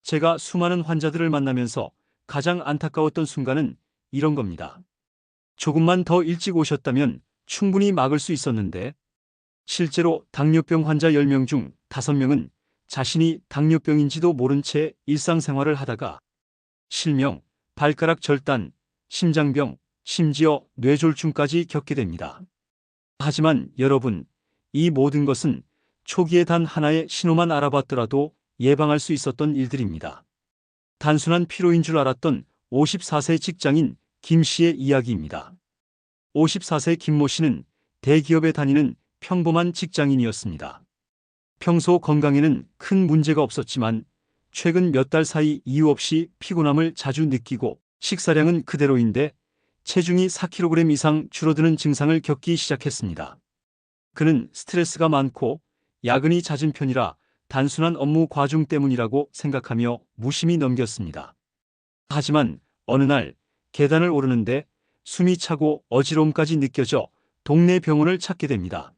제가 수많은 환자들을 만나면서 가장 안타까웠던 순간은 이런 겁니다. 조금만 더 일찍 오셨다면 충분히 막을 수 있었는데. 실제로 당뇨병 환자 10명 중 5명은 자신이 당뇨병인지도 모른 채 일상생활을 하다가 실명, 발가락 절단, 심장병, 심지어 뇌졸중까지 겪게 됩니다. 하지만 여러분, 이 모든 것은 초기에 단 하나의 신호만 알아봤더라도 예방할 수 있었던 일들입니다. 단순한 피로인 줄 알았던 54세 직장인 김 씨의 이야기입니다. 54세 김모 씨는 대기업에 다니는 평범한 직장인이었습니다. 평소 건강에는 큰 문제가 없었지만 최근 몇 달 사이 이유 없이 피곤함을 자주 느끼고 식사량은 그대로인데 체중이 4kg 이상 줄어드는 증상을 겪기 시작했습니다. 그는 스트레스가 많고 야근이 잦은 편이라 단순한 업무 과중 때문이라고 생각하며 무심히 넘겼습니다. 하지만 어느 날 계단을 오르는데 숨이 차고 어지러움까지 느껴져 동네 병원을 찾게 됩니다.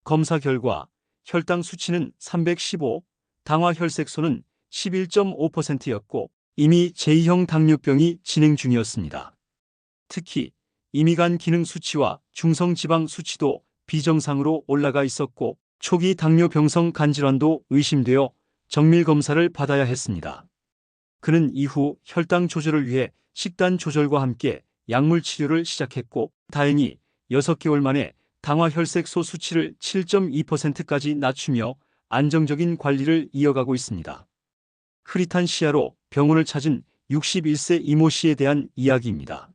검사 결과 혈당 수치는 315, 당화혈색소는 11.5%였고 이미 제2형 당뇨병이 진행 중이었습니다. 특히 이미간 기능 수치와 중성지방 수치도 비정상으로 올라가 있었고 초기 당뇨병성 간질환도 의심되어 정밀 검사를 받아야 했습니다. 그는 이후 혈당 조절을 위해 식단 조절과 함께 약물 치료를 시작했고 다행히 6개월 만에 당화혈색소 수치를 7.2%까지 낮추며 안정적인 관리를 이어가고 있습니다. 흐릿한 시야로 병원을 찾은 61세 이모 씨에 대한 이야기입니다.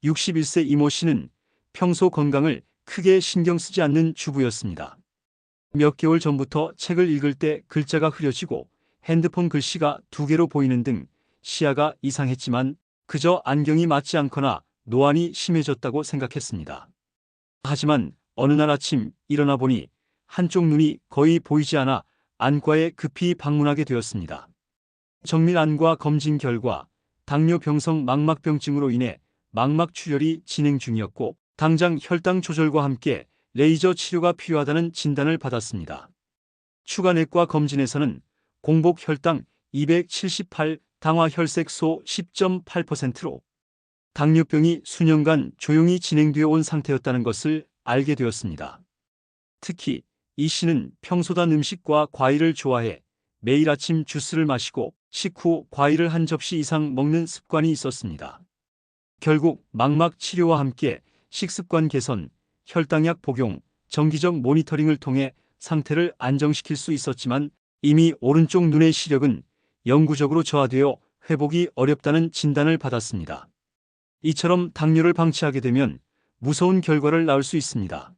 61세 이모 씨는 평소 건강을 크게 신경 쓰지 않는 주부였습니다. 몇 개월 전부터 책을 읽을 때 글자가 흐려지고 핸드폰 글씨가 2개로 보이는 등 시야가 이상했지만 그저 안경이 맞지 않거나 노안이 심해졌다고 생각했습니다. 하지만 어느 날 아침 일어나 보니 한쪽 눈이 거의 보이지 않아 안과에 급히 방문하게 되었습니다. 정밀 안과 검진 결과 당뇨병성 망막병증으로 인해 망막출혈이 진행 중이었고 당장 혈당 조절과 함께 레이저 치료가 필요하다는 진단을 받았습니다. 추가 내과 검진에서는 공복 혈당 278, 당화혈색소 10.8%로 당뇨병이 수년간 조용히 진행되어 온 상태였다는 것을 알게 되었습니다. 특히 이 씨는 평소단 음식과 과일을 좋아해 매일 아침 주스를 마시고 식후 과일을 한 접시 이상 먹는 습관이 있었습니다. 결국 망막 치료와 함께 식습관 개선, 혈당약 복용, 정기적 모니터링을 통해 상태를 안정시킬 수 있었지만 이미 오른쪽 눈의 시력은 영구적으로 저하되어 회복이 어렵다는 진단을 받았습니다. 이처럼 당뇨를 방치하게 되면 무서운 결과를 낳을 수 있습니다.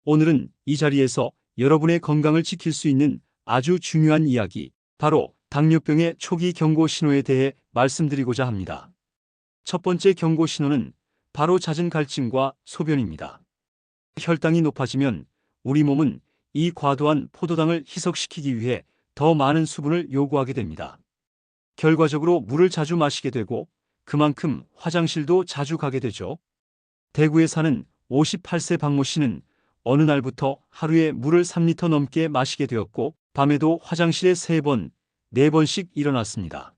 오늘은 이 자리에서 여러분의 건강을 지킬 수 있는 아주 중요한 이야기, 바로 당뇨병의 초기 경고 신호에 대해 말씀드리고자 합니다. 첫 번째 경고 신호는 바로 잦은 갈증과 소변입니다. 혈당이 높아지면 우리 몸은 이 과도한 포도당을 희석시키기 위해 더 많은 수분을 요구하게 됩니다. 결과적으로 물을 자주 마시게 되고 그만큼 화장실도 자주 가게 되죠. 대구에 사는 58세 박모 씨는 어느 날부터 하루에 물을 3리터 넘게 마시게 되었고 밤에도 화장실에 3번, 4번씩 일어났습니다.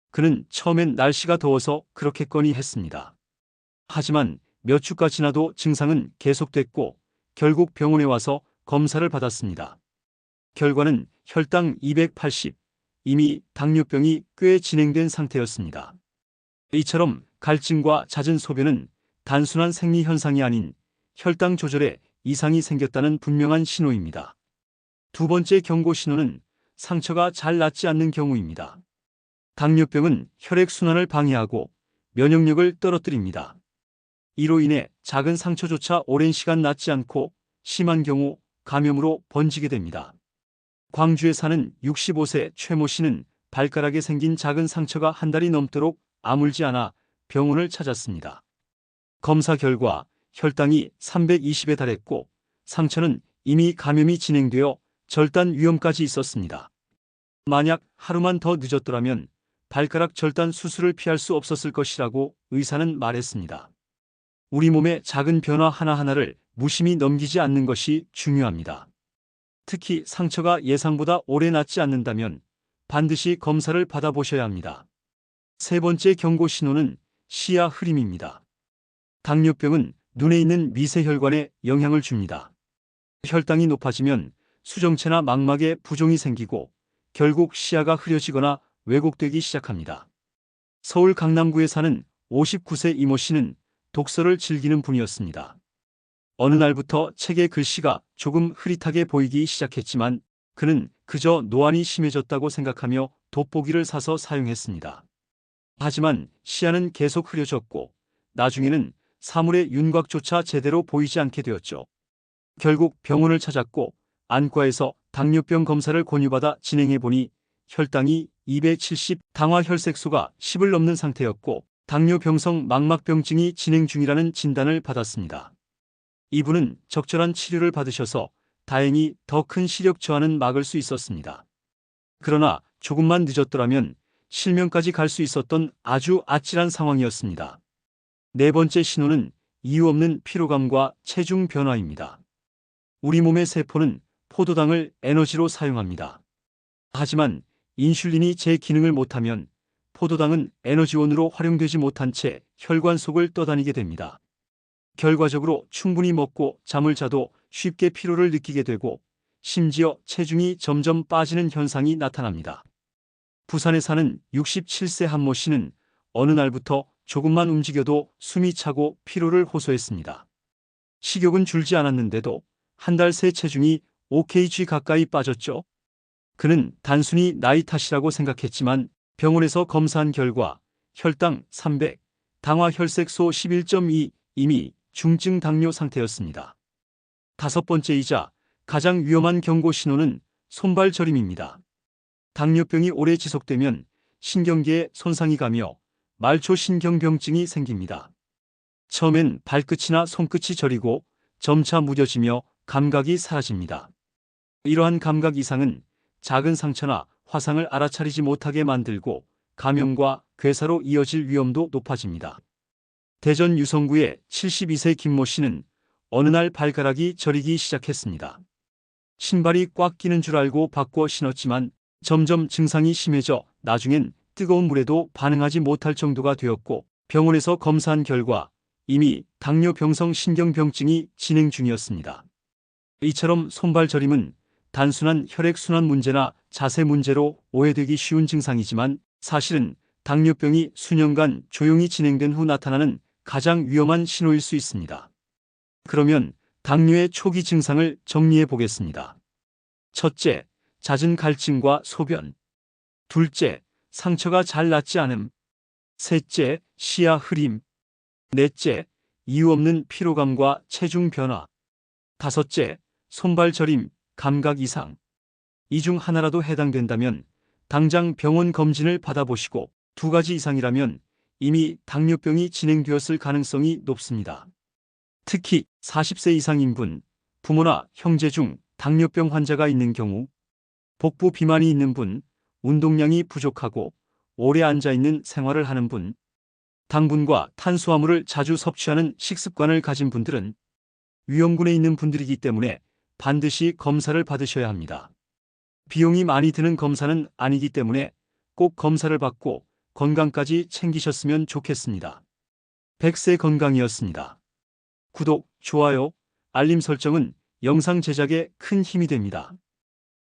그는 처음엔 날씨가 더워서 그렇겠거니 했습니다. 하지만 몇 주가 지나도 증상은 계속됐고 결국 병원에 와서 검사를 받았습니다. 결과는 혈당 280, 이미 당뇨병이 꽤 진행된 상태였습니다. 이처럼 갈증과 잦은 소변은 단순한 생리현상이 아닌 혈당 조절에 이상이 생겼다는 분명한 신호입니다. 두 번째 경고 신호는 상처가 잘 낫지 않는 경우입니다. 당뇨병은 혈액순환을 방해하고 면역력을 떨어뜨립니다. 이로 인해 작은 상처조차 오랜 시간 낫지 않고 심한 경우 감염으로 번지게 됩니다. 광주에 사는 65세 최모 씨는 발가락에 생긴 작은 상처가 한 달이 넘도록 아물지 않아 병원을 찾았습니다. 검사 결과 혈당이 320에 달했고 상처는 이미 감염이 진행되어 절단 위험까지 있었습니다. 만약 하루만 더 늦었더라면 발가락 절단 수술을 피할 수 없었을 것이라고 의사는 말했습니다. 우리 몸의 작은 변화 하나하나를 무심히 넘기지 않는 것이 중요합니다. 특히 상처가 예상보다 오래 낫지 않는다면 반드시 검사를 받아보셔야 합니다. 세 번째 경고 신호는 시야 흐림입니다. 당뇨병은 눈에 있는 미세혈관에 영향을 줍니다. 혈당이 높아지면 수정체나 망막에 부종이 생기고 결국 시야가 흐려지거나 왜곡되기 시작합니다. 서울 강남구에 사는 59세 이모 씨는 독서를 즐기는 분이었습니다. 어느 날부터 책의 글씨가 조금 흐릿하게 보이기 시작했지만 그는 그저 노안이 심해졌다고 생각하며 돋보기를 사서 사용했습니다. 하지만 시야는 계속 흐려졌고 나중에는 사물의 윤곽조차 제대로 보이지 않게 되었죠. 결국 병원을 찾았고 안과에서 당뇨병 검사를 권유받아 진행해보니 혈당이 270, 당화혈색소가 10을 넘는 상태였고 당뇨병성 망막병증이 진행 중이라는 진단을 받았습니다. 이분은 적절한 치료를 받으셔서 다행히 더 큰 시력 저하는 막을 수 있었습니다. 그러나 조금만 늦었더라면 실명까지 갈 수 있었던 아주 아찔한 상황이었습니다. 네 번째 신호는 이유 없는 피로감과 체중 변화입니다. 우리 몸의 세포는 포도당을 에너지로 사용합니다. 하지만 인슐린이 제 기능을 못하면 포도당은 에너지원으로 활용되지 못한 채 혈관 속을 떠다니게 됩니다. 결과적으로 충분히 먹고 잠을 자도 쉽게 피로를 느끼게 되고 심지어 체중이 점점 빠지는 현상이 나타납니다. 부산에 사는 67세 한모 씨는 어느 날부터 조금만 움직여도 숨이 차고 피로를 호소했습니다. 식욕은 줄지 않았는데도 한 달 새 체중이 5kg 가까이 빠졌죠. 그는 단순히 나이 탓이라고 생각했지만 병원에서 검사한 결과 혈당 300, 당화혈색소 11.2, 이미 중증 당뇨 상태였습니다. 다섯 번째이자 가장 위험한 경고 신호는 손발 저림입니다. 당뇨병이 오래 지속되면 신경계에 손상이 가며 말초신경병증이 생깁니다. 처음엔 발끝이나 손끝이 저리고 점차 무뎌지며 감각이 사라집니다. 이러한 감각 이상은 작은 상처나 화상을 알아차리지 못하게 만들고 감염과 괴사로 이어질 위험도 높아집니다. 대전 유성구의 72세 김모 씨는 어느 날 발가락이 저리기 시작했습니다. 신발이 꽉 끼는 줄 알고 바꿔 신었지만 점점 증상이 심해져 나중엔 뜨거운 물에도 반응하지 못할 정도가 되었고 병원에서 검사한 결과 이미 당뇨병성 신경병증이 진행 중이었습니다. 이처럼 손발 저림은 단순한 혈액순환 문제나 자세 문제로 오해되기 쉬운 증상이지만 사실은 당뇨병이 수년간 조용히 진행된 후 나타나는 가장 위험한 신호일 수 있습니다. 그러면 당뇨의 초기 증상을 정리해 보겠습니다. 첫째, 잦은 갈증과 소변. 둘째, 상처가 잘 낫지 않음. 셋째, 시야 흐림. 넷째, 이유 없는 피로감과 체중 변화. 다섯째, 손발 저림, 감각 이상. 이 중 하나라도 해당된다면 당장 병원 검진을 받아보시고 두 가지 이상이라면 이미 당뇨병이 진행되었을 가능성이 높습니다. 특히 40세 이상인 분, 부모나 형제 중 당뇨병 환자가 있는 경우, 복부 비만이 있는 분, 운동량이 부족하고 오래 앉아있는 생활을 하는 분, 당분과 탄수화물을 자주 섭취하는 식습관을 가진 분들은 위험군에 있는 분들이기 때문에 반드시 검사를 받으셔야 합니다. 비용이 많이 드는 검사는 아니기 때문에 꼭 검사를 받고 건강까지 챙기셨으면 좋겠습니다. 100세 건강이었습니다. 구독, 좋아요, 알림 설정은 영상 제작에 큰 힘이 됩니다.